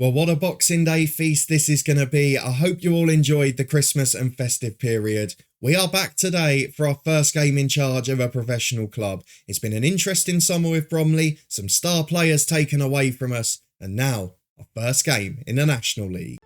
Well, what a Boxing Day feast this is going to be. I hope you all enjoyed the Christmas and festive period. We are back today for our first game in charge of a professional club. It's been an interesting summer with Bromley, some star players taken away from us, and now our first game in the National League.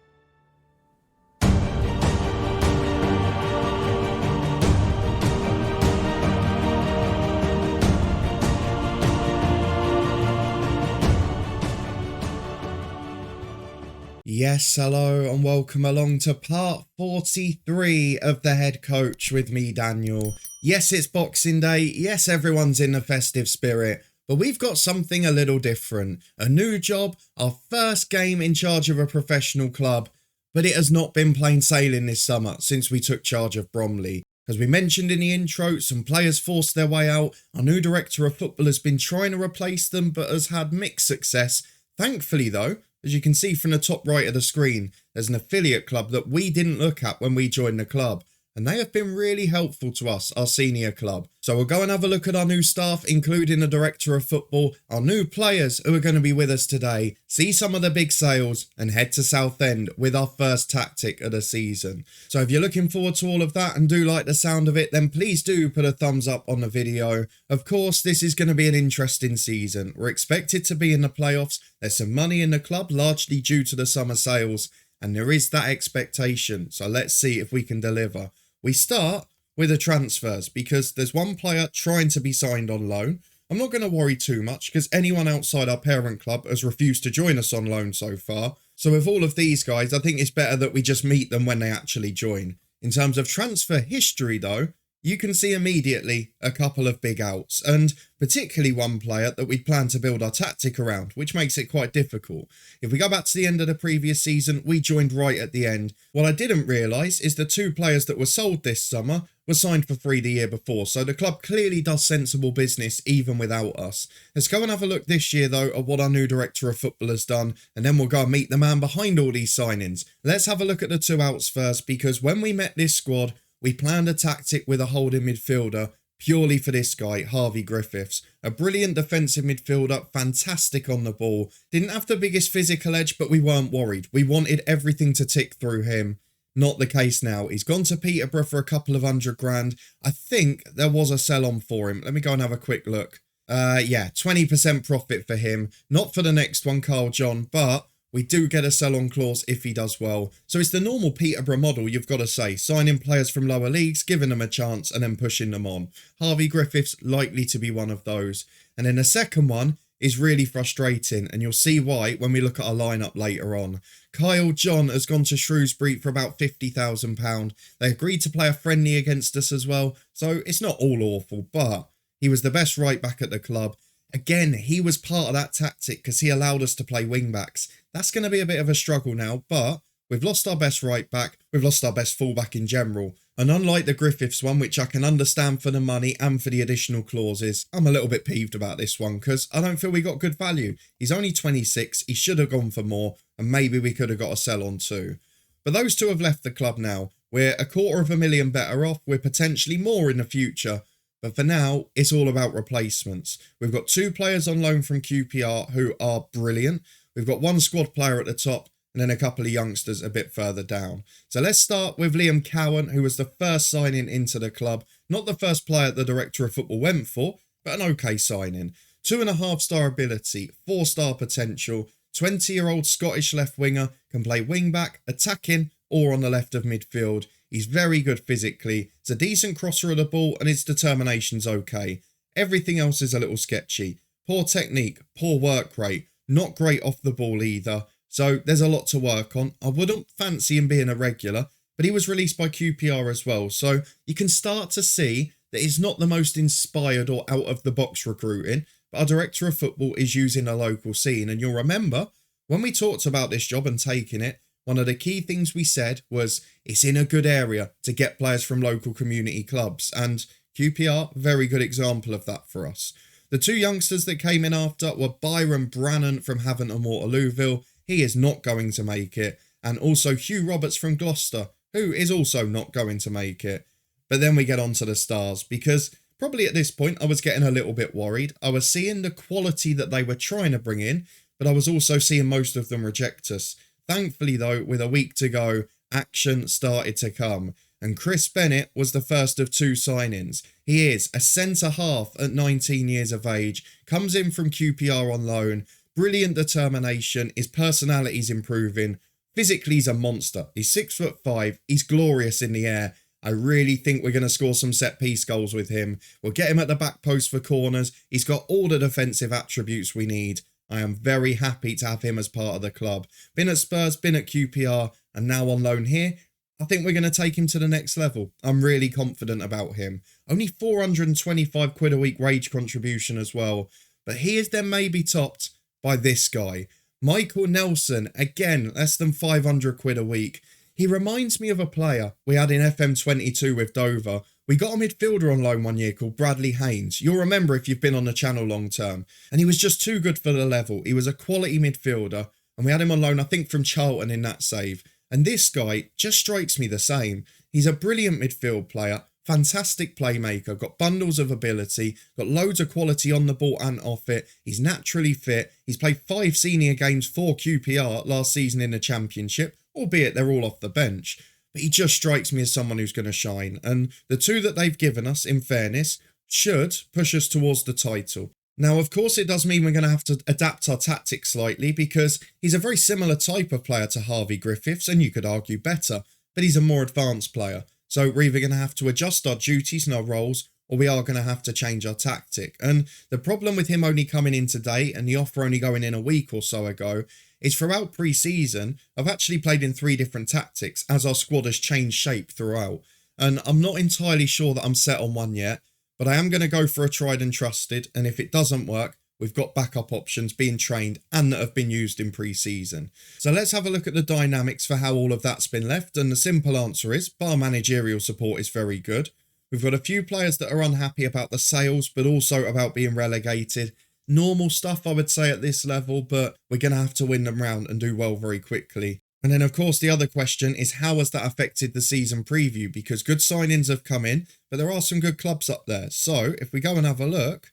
Yes, hello and welcome along to part 43 of the Head Coach with me, Daniel. Yes, it's Boxing Day. Yes, everyone's in the festive spirit, but we've got something a little different. A new job, our first game in charge of a professional club, but it has not been plain sailing this summer since we took charge of Bromley. As we mentioned in the intro, some players forced their way out. Our new director of football has been trying to replace them, but has had mixed success. Thankfully, though, as you can see from the top right of the screen, there's an affiliate club that we didn't look at when we joined the club. And they have been really helpful to us, our senior club. So we'll go and have a look at our new staff, including the director of football, our new players who are going to be with us today, see some of the big sales and head to Southend with our first tactic of the season. So if you're looking forward to all of that and do like the sound of it, then please do put a thumbs up on the video. Of course, this is going to be an interesting season. We're expected to be in the playoffs. There's some money in the club, largely due to the summer sales. And there is that expectation. So let's see if we can deliver. We start with the transfers because there's one player trying to be signed on loan. I'm not going to worry too much because anyone outside our parent club has refused to join us on loan so far. So with all of these guys, I think it's better that we just meet them when they actually join. In terms of transfer history though, you can see immediately a couple of big outs, and particularly one player that we plan to build our tactic around, which makes it quite difficult. If we go back to the end of the previous season, we joined right at the end. What I didn't realise is the two players that were sold this summer were signed for free the year before, so the club clearly does sensible business even without us. Let's go and have a look this year though at what our new director of football has done, and then we'll go and meet the man behind all these signings. Let's have a look at the two outs first, because when we met this squad, we planned a tactic with a holding midfielder purely for this guy, Harvey Griffiths. A brilliant defensive midfielder, fantastic on the ball. Didn't have the biggest physical edge, but we weren't worried. We wanted everything to tick through him. Not the case now. He's gone to Peterborough for a couple of $100,000. I think there was a sell on for him. Let me go and have a quick look. Yeah, 20% profit for him. Not for the next one, Carl John, but we do get a sell-on clause if he does well. So it's the normal Peterborough model, you've got to say. Signing players from lower leagues, giving them a chance and then pushing them on. Harvey Griffiths likely to be one of those. And then the second one is really frustrating, and you'll see why when we look at our lineup later on. Kyle John has gone to Shrewsbury for about £50,000. They agreed to play a friendly against us as well, so it's not all awful, but he was the best right back at the club. Again, he was part of that tactic because he allowed us to play wing-backs. That's going to be a bit of a struggle now, but we've lost our best right-back. We've lost our best full-back in general. And unlike the Griffiths one, which I can understand for the money and for the additional clauses, I'm a little bit peeved about this one because I don't feel we got good value. He's only 26. He should have gone for more, and maybe we could have got a sell-on too. But those two have left the club now. We're $250,000 better off. We're potentially more in the future. But for now, it's all about replacements. We've got two players on loan from QPR who are brilliant. We've got one squad player at the top and then a couple of youngsters a bit further down. So let's start with Liam Cowan, who was the first signing into the club. Not the first player the director of football went for, but an okay signing. 2.5-star ability, 4-star potential, 20-year-old Scottish left winger, can play wing-back, attacking or on the left of midfield. He's very good physically. He's a decent crosser of the ball and his determination's okay. Everything else is a little sketchy. Poor technique, poor work rate, not great off the ball either. So there's a lot to work on. I wouldn't fancy him being a regular, but he was released by QPR as well. So you can start to see that he's not the most inspired or out of the box recruiting, but our director of football is using a local scene. And you'll remember when we talked about this job and taking it, one of the key things we said was it's in a good area to get players from local community clubs, and QPR, very good example of that for us. The two youngsters that came in after were Byron Brannan from Havant and Waterlooville. He is not going to make it. And also Hugh Roberts from Gloucester, who is also not going to make it. But then we get on to the stars, because probably at this point I was getting a little bit worried. I was seeing the quality that they were trying to bring in, but I was also seeing most of them reject us. Thankfully though, with a week to go, action started to come. And Chris Bennett was the first of two signings. He is a centre-half at 19 years of age, comes in from QPR on loan, brilliant determination, his personality's improving, physically he's a monster, he's 6'5", he's glorious in the air. I really think we're going to score some set-piece goals with him. We'll get him at the back post for corners, he's got all the defensive attributes we need. I am very happy to have him as part of the club. Been at Spurs, been at QPR, and now on loan here. I think we're going to take him to the next level. I'm really confident about him. Only 425 quid a week wage contribution as well. But he is then maybe topped by this guy. Michael Nelson, again, less than 500 quid a week. He reminds me of a player we had in FM22 with Dover. We got a midfielder on loan one year called Bradley Haynes. You'll remember if you've been on the channel long term. And he was just too good for the level. He was a quality midfielder. And we had him on loan, I think, from Charlton in that save. And this guy just strikes me the same. He's a brilliant midfield player, fantastic playmaker, got bundles of ability, got loads of quality on the ball and off it. He's naturally fit. He's played 5 senior games for QPR last season in the Championship, albeit they're all off the bench. But he just strikes me as someone who's going to shine. And the two that they've given us, in fairness, should push us towards the title. Now, of course, it does mean we're going to have to adapt our tactics slightly because he's a very similar type of player to Harvey Griffiths, and you could argue better, but he's a more advanced player. So we're either going to have to adjust our duties and our roles, or we are going to have to change our tactic. And the problem with him only coming in today and the offer only going in a week or so ago is throughout pre-season, I've actually played in 3 different tactics as our squad has changed shape throughout. And I'm not entirely sure that I'm set on one yet. But I am going to go for a tried and trusted, and if it doesn't work, we've got backup options being trained and that have been used in pre-season. So let's have a look at the dynamics for how all of that's been left, and the simple answer is, bar managerial support is very good. We've got a few players that are unhappy about the sales, but also about being relegated. Normal stuff, I would say, at this level, but we're going to have to win them round and do well very quickly. And then, of course, the other question is how has that affected the season preview? Because good signings have come in, but there are some good clubs up there. So if we go and have a look,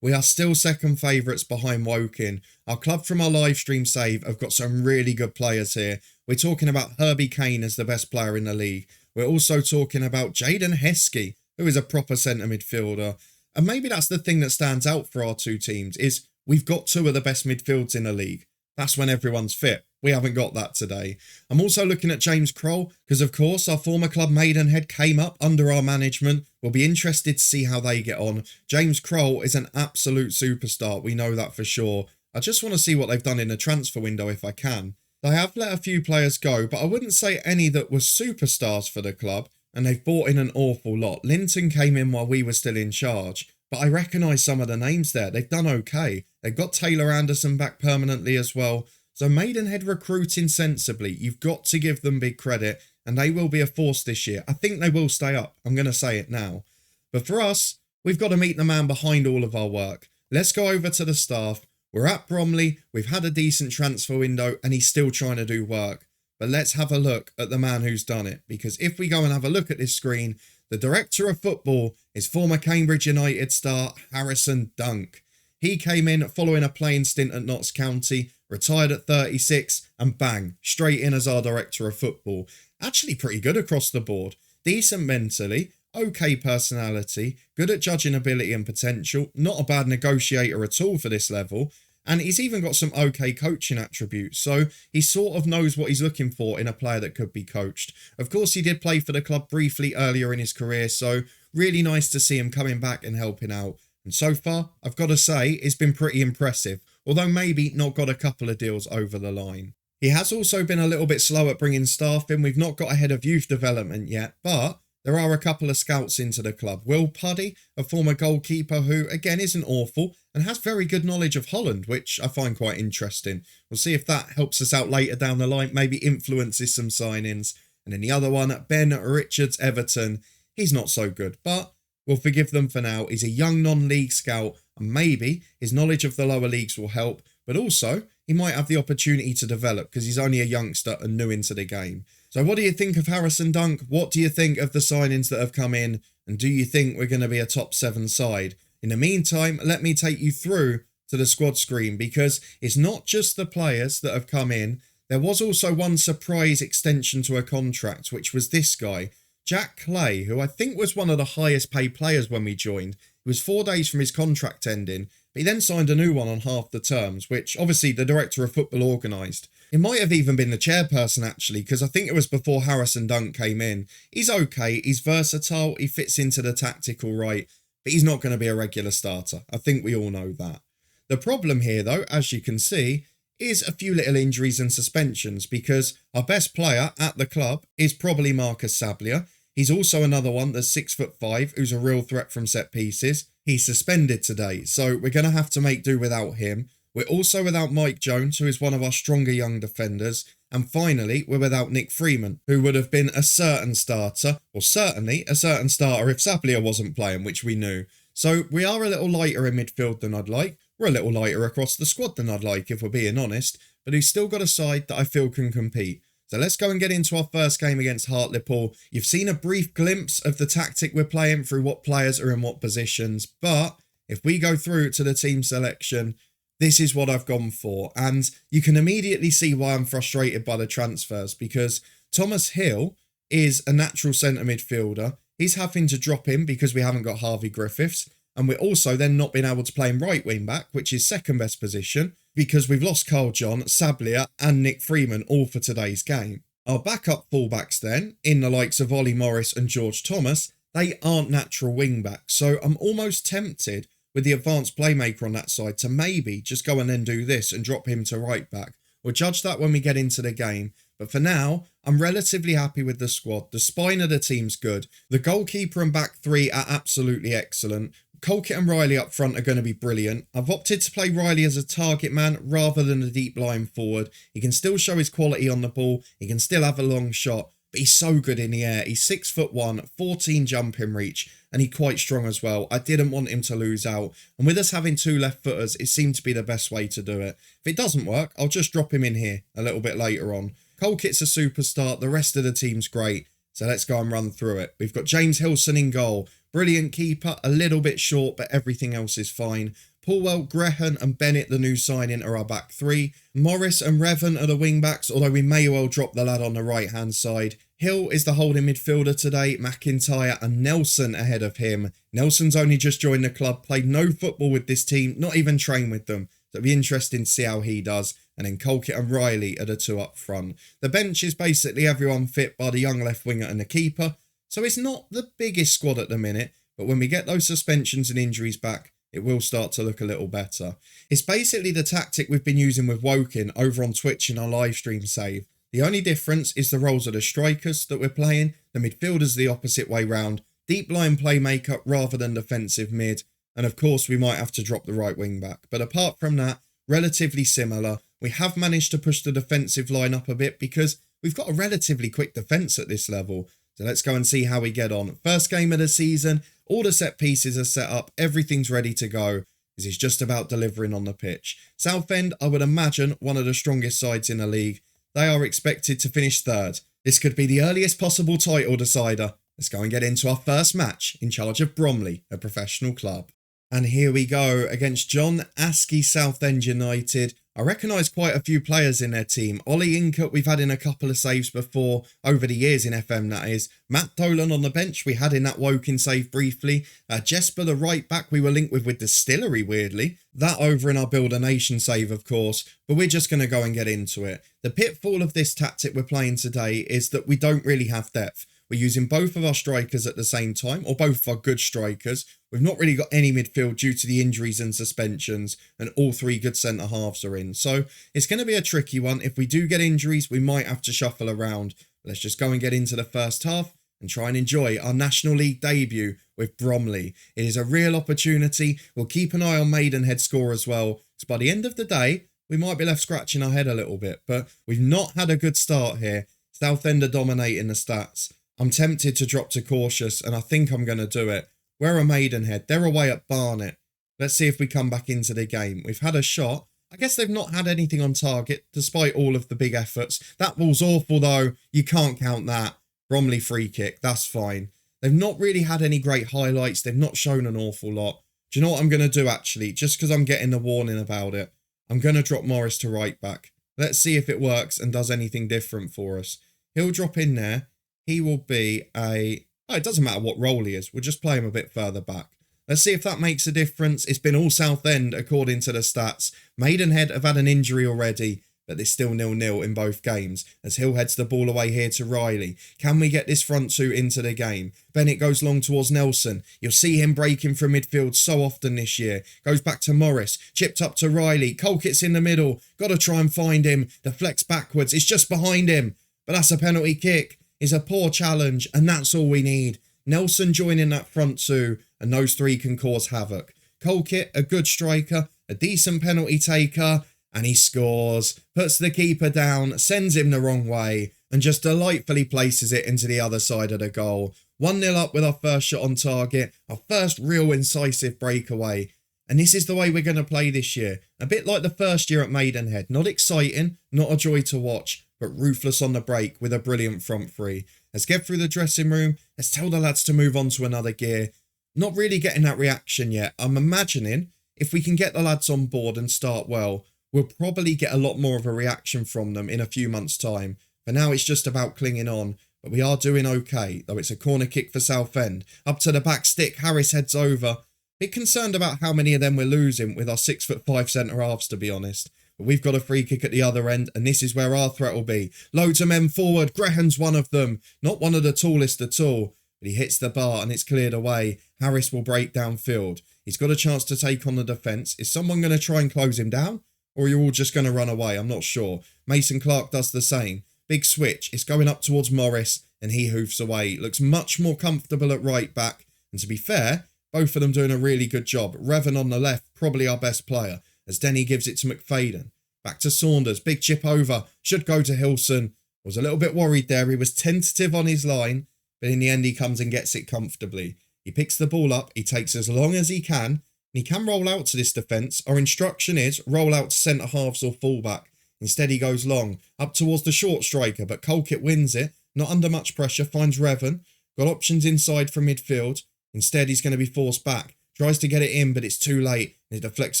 we are still second favourites behind Woking. Our club from our live stream save have got some really good players here. We're talking about Herbie Kane as the best player in the league. We're also talking about Jaden Heskey, who is a proper centre midfielder. And maybe that's the thing that stands out for our two teams is we've got 2 of the best midfields in the league. That's when everyone's fit. We haven't got that today. I'm also looking at James Kroll because, of course, our former club Maidenhead came up under our management. We'll be interested to see how they get on. James Kroll is an absolute superstar. We know that for sure. I just want to see what they've done in the transfer window if I can. They have let a few players go, but I wouldn't say any that were superstars for the club, and they've bought in an awful lot. Linton came in while we were still in charge, but I recognise some of the names there. They've done okay. They've got Taylor Anderson back permanently as well. So Maidenhead recruiting sensibly. You've got to give them big credit, and they will be a force this year. I think they will stay up. I'm going to say it now. But for us, we've got to meet the man behind all of our work. Let's go over to the staff. We're at Bromley. We've had a decent transfer window, and he's still trying to do work. But let's have a look at the man who's done it. Because if we go and have a look at this screen, the director of football is former Cambridge United star Harrison Dunk. He came in following a playing stint at Notts County, retired at 36, and bang, straight in as our director of football. Actually pretty good across the board. Decent mentally, okay personality, good at judging ability and potential, not a bad negotiator at all for this level, and he's even got some okay coaching attributes, so he sort of knows what he's looking for in a player that could be coached. Of course, he did play for the club briefly earlier in his career, so really nice to see him coming back and helping out. And so far, I've got to say, it's been pretty impressive, although maybe not got a couple of deals over the line. He has also been a little bit slow at bringing staff in. We've not got a head of youth development yet, but there are a couple of scouts into the club. Will Puddy, a former goalkeeper who, again, isn't awful and has very good knowledge of Holland, which I find quite interesting. We'll see if that helps us out later down the line, maybe influences some signings. And then the other one, Ben Richards, Everton. He's not so good, but we'll forgive them for now. He's a young non-league scout, and maybe his knowledge of the lower leagues will help, but also he might have the opportunity to develop because he's only a youngster and new into the game. So what do you think of Harrison Dunk? What do you think of the signings that have come in? And do you think we're going to be a top 7 side? In the meantime, let me take you through to the squad screen, because it's not just the players that have come in. There was also one surprise extension to a contract, which was this guy, Jack Clay, who I think was one of the highest paid players when we joined. It was 4 days from his contract ending, but he then signed a new one on half the terms, which obviously the director of football organised. It might have even been the chairperson actually, because I think it was before Harrison Dunk came in. He's okay, he's versatile, he fits into the tactical right, but he's not going to be a regular starter. I think we all know that. The problem here though, as you can see, is a few little injuries and suspensions, because our best player at the club is probably Marcus Sablia. He's also another one that's 6'5", who's a real threat from set pieces. He's suspended today, so we're going to have to make do without him. We're also without Mike Jones, who is one of our stronger young defenders. And finally, we're without Nick Freeman, who would have been a certain starter, or certainly a certain starter if Sablia wasn't playing, which we knew. So we are a little lighter in midfield than I'd like. We're a little lighter across the squad than I'd like, if we're being honest. But he's still got a side that I feel can compete. So let's go and get into our first game against Hartlepool. You've seen a brief glimpse of the tactic we're playing through what players are in what positions. But if we go through to the team selection, this is what I've gone for. And you can immediately see why I'm frustrated by the transfers, because Thomas Hill is a natural centre midfielder. He's having to drop in because we haven't got Harvey Griffiths. And we're also then not being able to play him right wing back, which is second best position, because we've lost Carl John, Sablia and Nick Freeman all for today's game. Our backup fullbacks then, in the likes of Ollie Morris and George Thomas, they aren't natural wing backs. So I'm almost tempted with the advanced playmaker on that side to maybe just go and then do this and drop him to right back. We'll judge that when we get into the game. But for now, I'm relatively happy with the squad. The spine of the team's good. The goalkeeper and back three are absolutely excellent. Colkett and Riley up front are going to be brilliant. I've opted to play Riley as a target man rather than a deep line forward. He can still show his quality on the ball. He can still have a long shot, but he's so good in the air. He's 6'1", 14 jumping reach, and he's quite strong as well. I didn't want him to lose out. And with us having 2 left footers, it seemed to be the best way to do it. If it doesn't work, I'll just drop him in here a little bit later on. Colkett's a superstar. The rest of the team's great. So let's go and run through it. We've got James Hilson in goal. Brilliant keeper, a little bit short, but everything else is fine. Paulwell, Grehan and Bennett, the new signing, are our back three. Morris and Revan are the wing backs, although we may well drop the lad on the right hand side. Hill is the holding midfielder today. McIntyre and Nelson ahead of him. Nelson's only just joined the club, played no football with this team, not even trained with them. So it'll be interesting to see how he does. And then Colkett and Riley are the 2 up front. The bench is basically everyone fit by the young left winger and the keeper. So it's not the biggest squad at the minute, but when we get those suspensions and injuries back, it will start to look a little better. It's basically the tactic we've been using with Woking over on Twitch in our live stream save. The only difference is the roles of the strikers that we're playing, the midfielders the opposite way round, deep line playmaker rather than defensive mid, and of course we might have to drop the right wing back. But apart from that, relatively similar. We have managed to push the defensive line up a bit because we've got a relatively quick defence at this level. So let's go and see how we get on. First game of the season, all the set pieces are set up, everything's ready to go. This is just about delivering on the pitch. Southend, I would imagine, one of the strongest sides in the league. They are expected to finish third. This could be the earliest possible title decider. Let's go and get into our first match in charge of Bromley, a professional club. And here we go against John Askey, Southend United. I recognise quite a few players in their team. Ollie Inkert, we've had in a couple of saves before, over the years in FM that is. Matt Dolan on the bench, we had in that Woking save briefly. Jesper, the right back, we were linked with Distillery, weirdly. That over in our Build a Nation save, of course. But we're just going to go and get into it. The pitfall of this tactic we're playing today is that we don't really have depth. We're using both of our strikers at the same time, or both of our good strikers. We've not really got any midfield due to the injuries and suspensions, and all 3 good centre-halves are in. So it's going to be a tricky one. If we do get injuries, we might have to shuffle around. Let's just go and get into the first half and try and enjoy our National League debut with Bromley. It is a real opportunity. We'll keep an eye on Maidenhead score as well, because by the end of the day, we might be left scratching our head a little bit. But we've not had a good start here. Southend are dominating the stats. I'm tempted to drop to cautious, and I think I'm going to do it. We're a Maidenhead. They're away at Barnet. Let's see if we come back into the game. We've had a shot. I guess they've not had anything on target, despite all of the big efforts. That ball's awful, though. You can't count that. Bromley free kick. That's fine. They've not really had any great highlights. They've not shown an awful lot. Do you know what I'm going to do actually? Just because I'm getting the warning about it. I'm going to drop Morris to right back. Let's see if it works and does anything different for us. He'll drop in there. He will be a... Oh, it doesn't matter what role he is. We'll just play him a bit further back. Let's see if that makes a difference. It's been all Southend according to the stats. Maidenhead have had an injury already, but there's still 0-0 in both games as Hill heads the ball away here to Riley. Can we get this front two into the game? Bennett goes long towards Nelson. You'll see him breaking from midfield so often this year. Goes back to Morris. Chipped up to Riley. Colquitt's in the middle. Got to try and find him. Deflects backwards. It's just behind him. But that's a penalty kick. It's a poor challenge, and that's all we need. Nelson joining that front two, and those three can cause havoc. Colquitt, a good striker, a decent penalty taker, and he scores, puts the keeper down, sends him the wrong way, and just delightfully places it into the other side of the goal. 1-0 up with our first shot on target, our first real incisive breakaway. And this is the way we're going to play this year. A bit like the first year at Maidenhead. Not exciting, not a joy to watch, but ruthless on the break with a brilliant front three. Let's get through the dressing room. Let's tell the lads to move on to another gear. Not really getting that reaction yet. I'm imagining if we can get the lads on board and start well, we'll probably get a lot more of a reaction from them in a few months' time. For now, it's just about clinging on. But we are doing okay, though it's a corner kick for Southend. Up to the back stick, Harris heads over. Bit concerned about how many of them we're losing with our 6'5" centre-halves, to be honest. But we've got a free kick at the other end, and this is where our threat will be. Loads of men forward. Grehan's one of them. Not one of the tallest at all. But he hits the bar and it's cleared away. Harris will break downfield. He's got a chance to take on the defence. Is someone going to try and close him down? Or are you all just going to run away? I'm not sure. Mason Clark does the same. Big switch. It's going up towards Morris, and he hoofs away. Looks much more comfortable at right back. And to be fair, both of them doing a really good job. Revan on the left, probably our best player, as Denny gives it to McFadden. Back to Saunders. Big chip over. Should go to Hilson. Was a little bit worried there. He was tentative on his line, but in the end he comes and gets it comfortably. He picks the ball up. He takes as long as he can. And he can roll out to this defence. Our instruction is roll out to centre halves or fullback. Instead he goes long, up towards the short striker, but Colquitt wins it. Not under much pressure, finds Revan. Got options inside from midfield. Instead he's going to be forced back. Tries to get it in, but it's too late. It deflects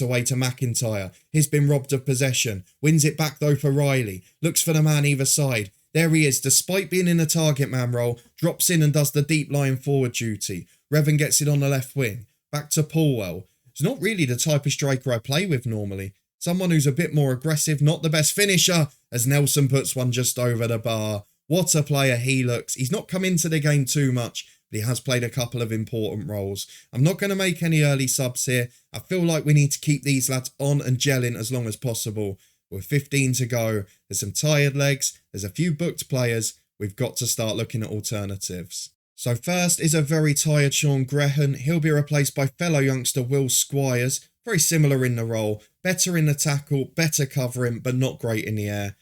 away to McIntyre. He's been robbed of possession. Wins it back though for Riley. Looks for the man either side. There he is, despite being in a target man role. Drops in and does the deep line forward duty. Revan gets it on the left wing. Back to Paulwell. It's not really the type of striker I play with normally. Someone who's a bit more aggressive, not the best finisher, as Nelson puts one just over the bar. What a player he looks. He's not come into the game too much, but he has played a couple of important roles. I'm not going to make any early subs here. I feel like we need to keep these lads on and gelling as long as possible. With 15 to go, there's some tired legs, there's a few booked players. We've got to start looking at alternatives. So first is a very tired Sean Grehan. He'll be replaced by fellow youngster Will Squires. Very similar in the role. Better in the tackle, better covering, but not great in the air.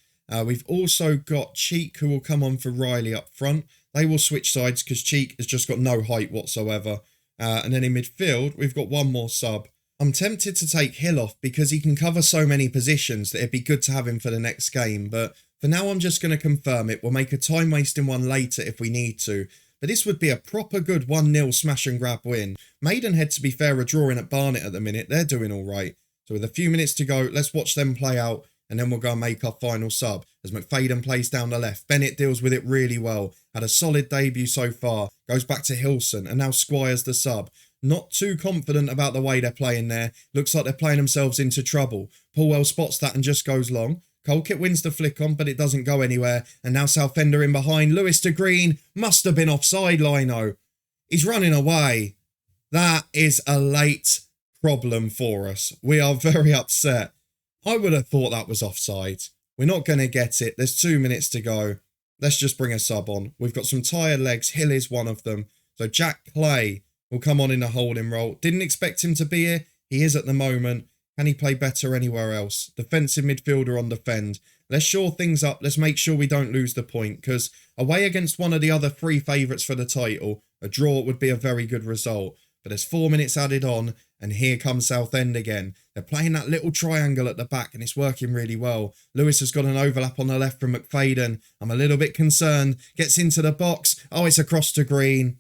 We've also got Cheek, who will come on for Riley up front. They will switch sides because Cheek has just got no height whatsoever. And then in midfield, we've got one more sub. I'm tempted to take Hill off because he can cover so many positions that it'd be good to have him for the next game. But for now, I'm just going to confirm it. We'll make a time-wasting one later if we need to. But this would be a proper good 1-0 smash and grab win. Maidenhead, to be fair, are drawing at Barnet at the minute. They're doing all right. So with a few minutes to go, let's watch them play out. And then we'll go and make our final sub. As McFadden plays down the left. Bennett deals with it really well. Had a solid debut so far. Goes back to Hilson. And now Squires the sub. Not too confident about the way they're playing there. Looks like they're playing themselves into trouble. Paulwell spots that and just goes long. Colquitt wins the flick on, but it doesn't go anywhere. And now Southend are in behind. Lewis to Green. Must have been offside, Lino. He's running away. That is a late problem for us. We are very upset. I would have thought that was offside. We're not going to get it. There's 2 minutes to go. Let's just bring a sub on. We've got some tired legs. Hill is one of them. So Jack Clay will come on in a holding role. Didn't expect him to be here. He is at the moment. Can he play better anywhere else? Defensive midfielder on defend. Let's shore things up. Let's make sure we don't lose the point. Because away against one of the other three favourites for the title, a draw would be a very good result. But there's 4 minutes added on. And here comes Southend again. They're playing that little triangle at the back and it's working really well. Lewis has got an overlap on the left from McFadden. I'm a little bit concerned. Gets into the box. Oh, it's across to Green.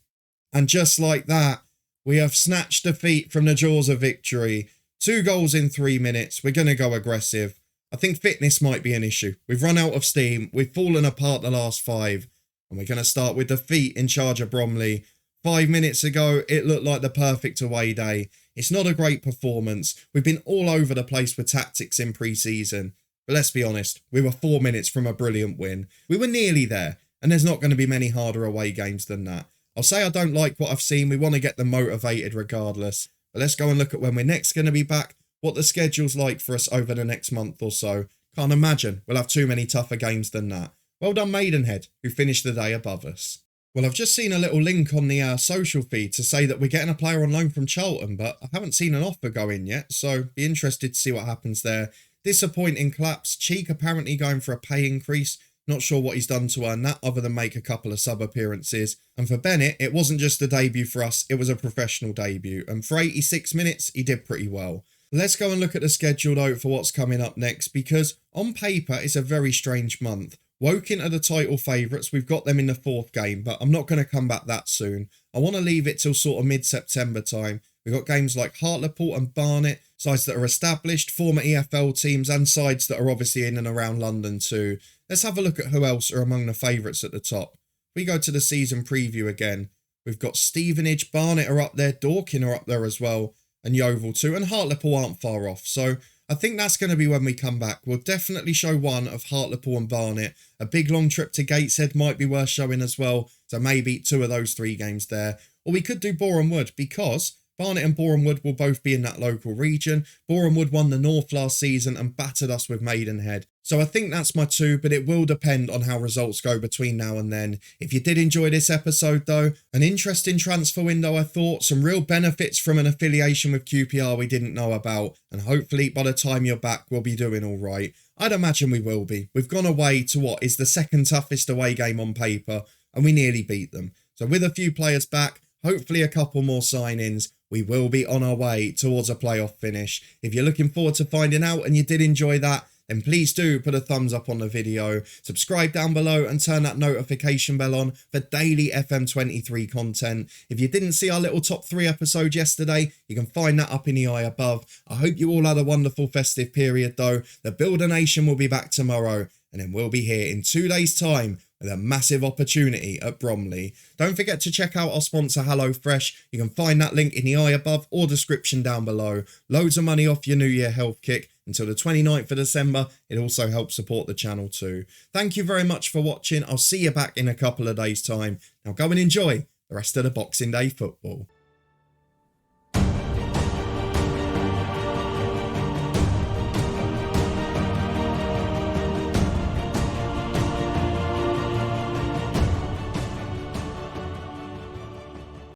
And just like that, We have snatched defeat from the jaws of victory. 2 goals in 3 minutes. We're going to go aggressive. I think fitness might be an issue. We've run out of steam. We've fallen apart the last 5. And we're going to start with defeat in charge of Bromley. 5 minutes ago, it looked like the perfect away day. It's not a great performance. We've been all over the place with tactics in pre-season. But let's be honest, we were 4 minutes from a brilliant win. We were nearly there, and there's not going to be many harder away games than that. I'll say I don't like what I've seen. We want to get them motivated regardless. But let's go and look at when we're next going to be back, what the schedule's like for us over the next month or so. Can't imagine we'll have too many tougher games than that. Well done Maidenhead, who finished the day above us. Well, I've just seen a little link on the social feed to say that we're getting a player on loan from Charlton, but I haven't seen an offer go in yet, so be interested to see what happens there. Disappointing collapse. Cheek apparently going for a pay increase. Not sure what he's done to earn that other than make a couple of sub appearances. And for Bennett, it wasn't just a debut for us, it was a professional debut. And for 86 minutes, he did pretty well. Let's go and look at the schedule though for what's coming up next, because on paper, it's a very strange month. Woking are the title favourites. We've got them in the 4th game, but I'm not going to come back that soon. I want to leave it till sort of mid-September time. We've got games like Hartlepool and Barnet, sides that are established, former EFL teams, and sides that are obviously in and around London too. Let's have a look at who else are among the favourites at the top. We go to the season preview again. We've got Stevenage, Barnet are up there, Dorking are up there as well, and Yeovil too, and Hartlepool aren't far off. So I think that's going to be when we come back. We'll definitely show one of Hartlepool and Barnet. A big long trip to Gateshead might be worth showing as well. So maybe 2 of those 3 games there. Or we could do Boreham Wood, because Barnet and Boreham Wood will both be in that local region. Boreham Wood won the North last season and battered us with Maidenhead. So I think that's my 2, but it will depend on how results go between now and then. If you did enjoy this episode though, an interesting transfer window I thought, some real benefits from an affiliation with QPR we didn't know about, and hopefully by the time you're back we'll be doing alright. I'd imagine we will be. We've gone away to what is the 2nd toughest away game on paper, and we nearly beat them. So with a few players back, hopefully a couple more sign-ins, we will be on our way towards a playoff finish. If you're looking forward to finding out and you did enjoy that, then please do put a thumbs up on the video, subscribe down below and turn that notification bell on for daily FM23 content. If you didn't see our little top 3 episode yesterday, you can find that up in the eye above. I hope you all had a wonderful festive period though. The Builder Nation will be back tomorrow, and then we'll be here in 2 days' time with a massive opportunity at Bromley. Don't forget to check out our sponsor HelloFresh. You can find that link in the eye above or description down below. Loads of money off your New Year health kick until the 29th of December. It also helps support the channel too. Thank you very much for watching. I'll see you back in a couple of days' time. Now go and enjoy the rest of the Boxing Day football.